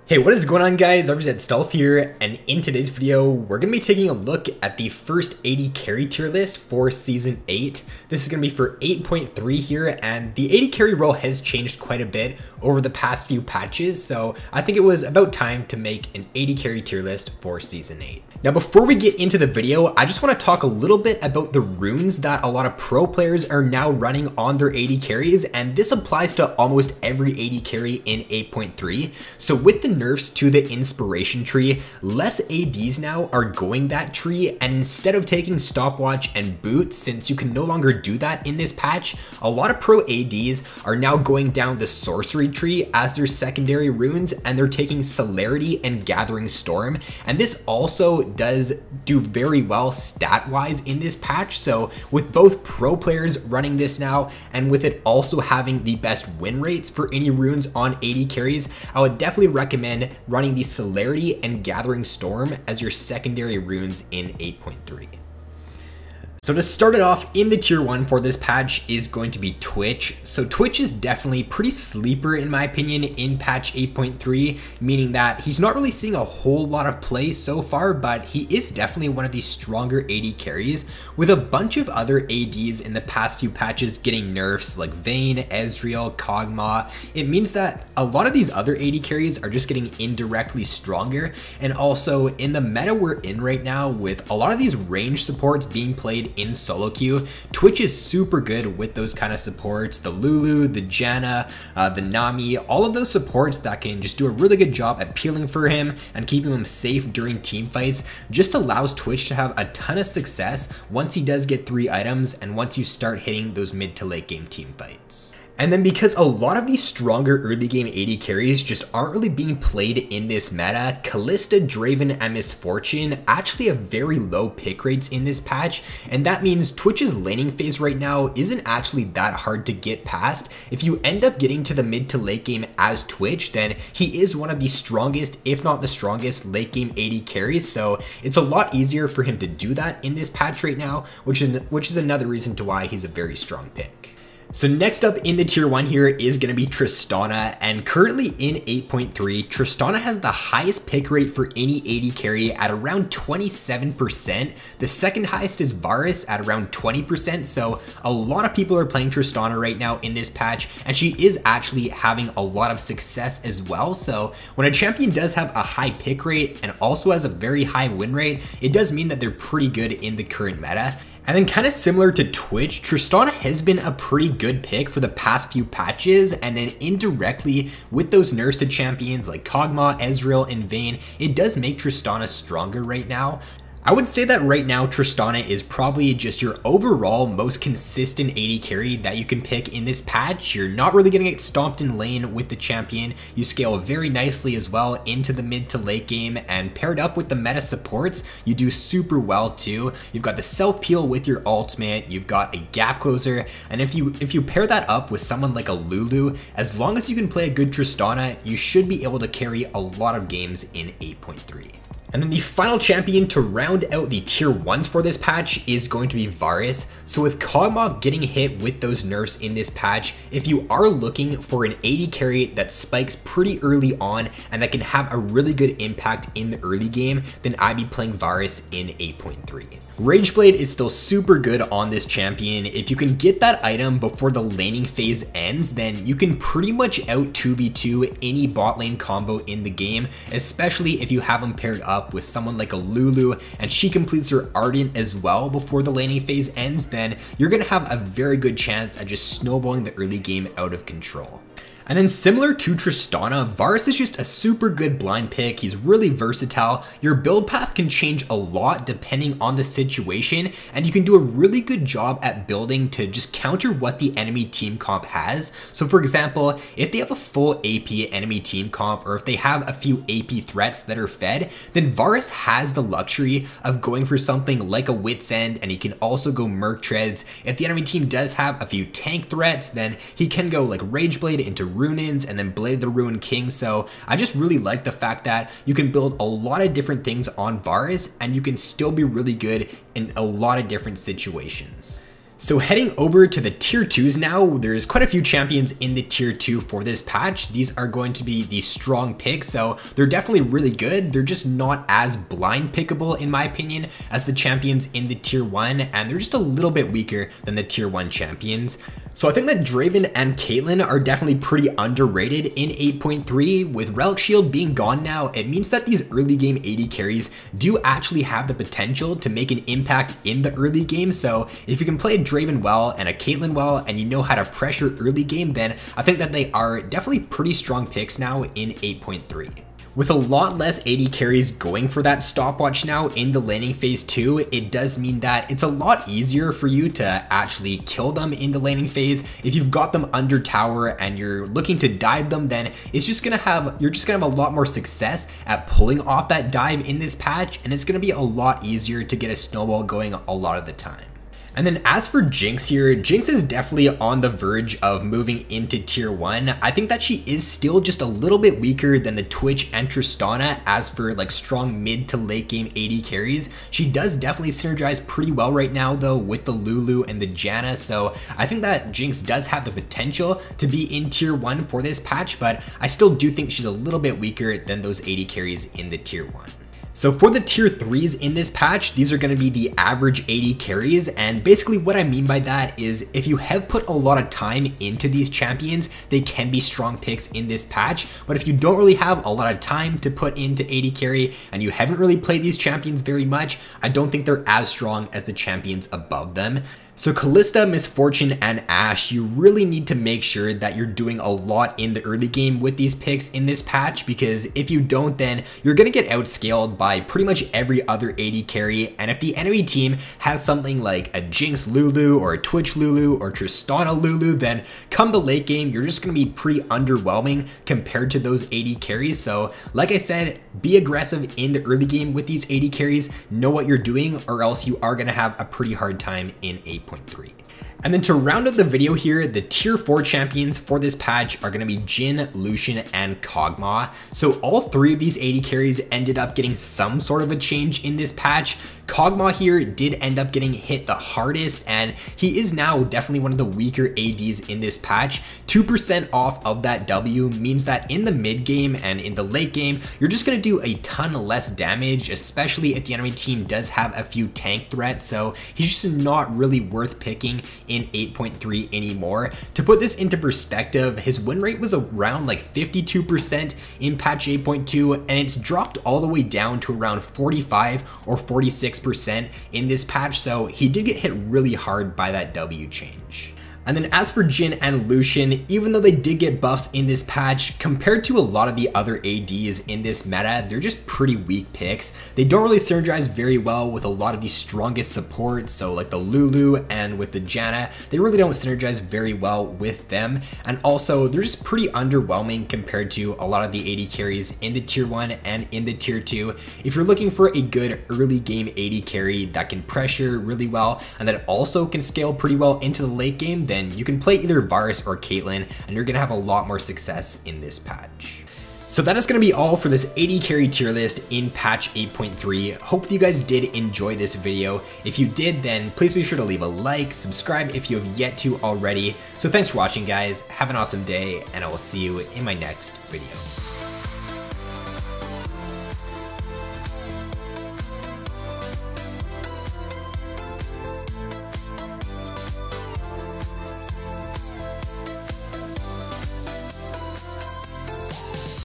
Hey, what is going on guys? RvzStealth here, and in today's video, we're going to be taking a look at the first AD carry tier list for Season 8. This is going to be for 8.3 here, and the AD carry role has changed quite a bit over the past few patches, so I think it was about time to make an AD carry tier list for Season 8. Now, before we get into the video, I just want to talk a little bit about the runes that a lot of pro players are now running on their AD carries, and this applies to almost every AD carry in 8.3. So with the nerfs to the inspiration tree, less ADs now are going that tree, and instead of taking stopwatch and boot, since you can no longer do that in this patch, a lot of pro ADs are now going down the sorcery tree as their secondary runes, and they're taking celerity and gathering storm, and this also does do very well stat-wise in this patch. So with both pro players running this now, and with it also having the best win rates for any runes on AD carries, I would definitely recommend running the celerity and gathering storm as your secondary runes in 8.3. So to start it off, in the tier 1 for this patch is going to be Twitch. So Twitch is definitely pretty sleeper in my opinion in patch 8.3, meaning that he's not really seeing a whole lot of play so far, but he is definitely one of the stronger AD carries, with a bunch of other ADs in the past few patches getting nerfs like Vayne, Ezreal, Kog'Maw. It means that a lot of these other AD carries are just getting indirectly stronger, and also in the meta we're in right now with a lot of these range supports being played in solo queue, Twitch is super good with those kind of supports. The Lulu, the Janna, the Nami, all of those supports that can just do a really good job at peeling for him and keeping him safe during team fights just allows Twitch to have a ton of success once he does get 3 items and once you start hitting those mid to late game team fights. And then because a lot of these stronger early game AD carries just aren't really being played in this meta, Kalista, Draven, and Miss Fortune actually have very low pick rates in this patch, and that means Twitch's laning phase right now isn't actually that hard to get past. If you end up getting to the mid to late game as Twitch, then he is one of the strongest, if not the strongest, late game AD carries, so it's a lot easier for him to do that in this patch right now, which is another reason to why he's a very strong pick. So next up in the tier 1 here is going to be Tristana, and currently in 8.3, Tristana has the highest pick rate for any AD carry at around 27%. The second highest is Varus at around 20%, so a lot of people are playing Tristana right now in this patch, and she is actually having a lot of success as well. So when a champion does have a high pick rate and also has a very high win rate, it does mean that they're pretty good in the current meta. And then kind of similar to Twitch, Tristana has been a pretty good pick for the past few patches, and then indirectly with those nerfs to champions like Kog'Maw, Ezreal, and Vayne, it does make Tristana stronger right now. I would say that right now Tristana is probably just your overall most consistent AD carry that you can pick in this patch. You're not really going to get stomped in lane with the champion. You scale very nicely as well into the mid to late game, and paired up with the meta supports, you do super well too. You've got the self peel with your ultimate, you've got a gap closer, and if you pair that up with someone like a Lulu, as long as you can play a good Tristana, you should be able to carry a lot of games in 8.3. And then the final champion to round out the tier 1s for this patch is going to be Varus. So with Kog'Maw getting hit with those nerfs in this patch, if you are looking for an AD carry that spikes pretty early on and that can have a really good impact in the early game, then I'd be playing Varus in 8.3. Rageblade is still super good on this champion. If you can get that item before the laning phase ends, then you can pretty much out 2v2 any bot lane combo in the game, especially if you have them paired up with someone like a Lulu and she completes her Ardent as well before the laning phase ends, then you're going to have a very good chance at just snowballing the early game out of control. And then similar to Tristana, Varus is just a super good blind pick. He's really versatile. Your build path can change a lot depending on the situation, and you can do a really good job at building to just counter what the enemy team comp has. So for example, if they have a full AP enemy team comp, or if they have a few AP threats that are fed, then Varus has the luxury of going for something like a Wit's End, and he can also go Merc Treads. If the enemy team does have a few tank threats, then he can go like Rageblade into Runeins and then Blade the Ruin King. So I just really like the fact that you can build a lot of different things on Varus and you can still be really good in a lot of different situations. So heading over to the tier 2s now, there's quite a few champions in the tier 2 for this patch. These are going to be the strong picks, so they're definitely really good. They're just not as blind pickable in my opinion as the champions in the tier 1, and they're just a little bit weaker than the tier 1 champions. So I think that Draven and Caitlyn are definitely pretty underrated in 8.3. With Relic Shield being gone now, it means that these early game AD carries do actually have the potential to make an impact in the early game. So if you can play a Draven well and a Caitlyn well and you know how to pressure early game, then I think that they are definitely pretty strong picks now in 8.3. With a lot less AD carries going for that stopwatch now in the laning phase 2, it does mean that it's a lot easier for you to actually kill them in the laning phase. If you've got them under tower and you're looking to dive them, then you're just gonna have a lot more success at pulling off that dive in this patch, and it's gonna be a lot easier to get a snowball going a lot of the time. And then as for Jinx here, Jinx is definitely on the verge of moving into tier 1. I think that she is still just a little bit weaker than the Twitch and Tristana as for like strong mid to late game AD carries. She does definitely synergize pretty well right now though with the Lulu and the Janna, so I think that Jinx does have the potential to be in tier 1 for this patch, but I still do think she's a little bit weaker than those AD carries in the tier 1. So for the tier 3s in this patch, these are going to be the average AD carries, and basically what I mean by that is if you have put a lot of time into these champions, they can be strong picks in this patch, but if you don't really have a lot of time to put into AD carry and you haven't really played these champions very much, I don't think they're as strong as the champions above them. So Kalista, Miss Fortune, and Ashe, you really need to make sure that you're doing a lot in the early game with these picks in this patch, because if you don't, then you're going to get outscaled by pretty much every other AD carry, and if the enemy team has something like a Jinx Lulu or a Twitch Lulu or Tristana Lulu, then come the late game, you're just going to be pretty underwhelming compared to those AD carries. So like I said, be aggressive in the early game with these AD carries, know what you're doing, or else you are going to have a pretty hard time in 8.3. And then to round out the video here, the tier 4 champions for this patch are going to be Jhin, Lucian, and Kog'Maw. So all three of these AD carries ended up getting some sort of a change in this patch. Kog'Maw here did end up getting hit the hardest, and he is now definitely one of the weaker ADs in this patch. 2% off of that W means that in the mid game and in the late game, you're just going to do a ton less damage, especially if the enemy team does have a few tank threats. So he's just not really worth picking in 8.3 anymore. To put this into perspective, his win rate was around like 52% in patch 8.2, and it's dropped all the way down to around 45 or 46% in this patch, so he did get hit really hard by that W change. And then as for Jhin and Lucian, even though they did get buffs in this patch, compared to a lot of the other ADs in this meta, they're just pretty weak picks. They don't really synergize very well with a lot of the strongest support, so like the Lulu and with the Janna, they really don't synergize very well with them. And also, they're just pretty underwhelming compared to a lot of the AD carries in the tier 1 and in the tier 2. If you're looking for a good early game AD carry that can pressure really well and that also can scale pretty well into the late game, then you can play either Varus or Caitlyn, and you're gonna have a lot more success in this patch. So that is going to be all for this AD carry tier list in patch 8.3. Hopefully you guys did enjoy this video. If you did, then please be sure to leave a like, subscribe if you have yet to already. So thanks for watching, guys. Have an awesome day, and I will see you in my next video.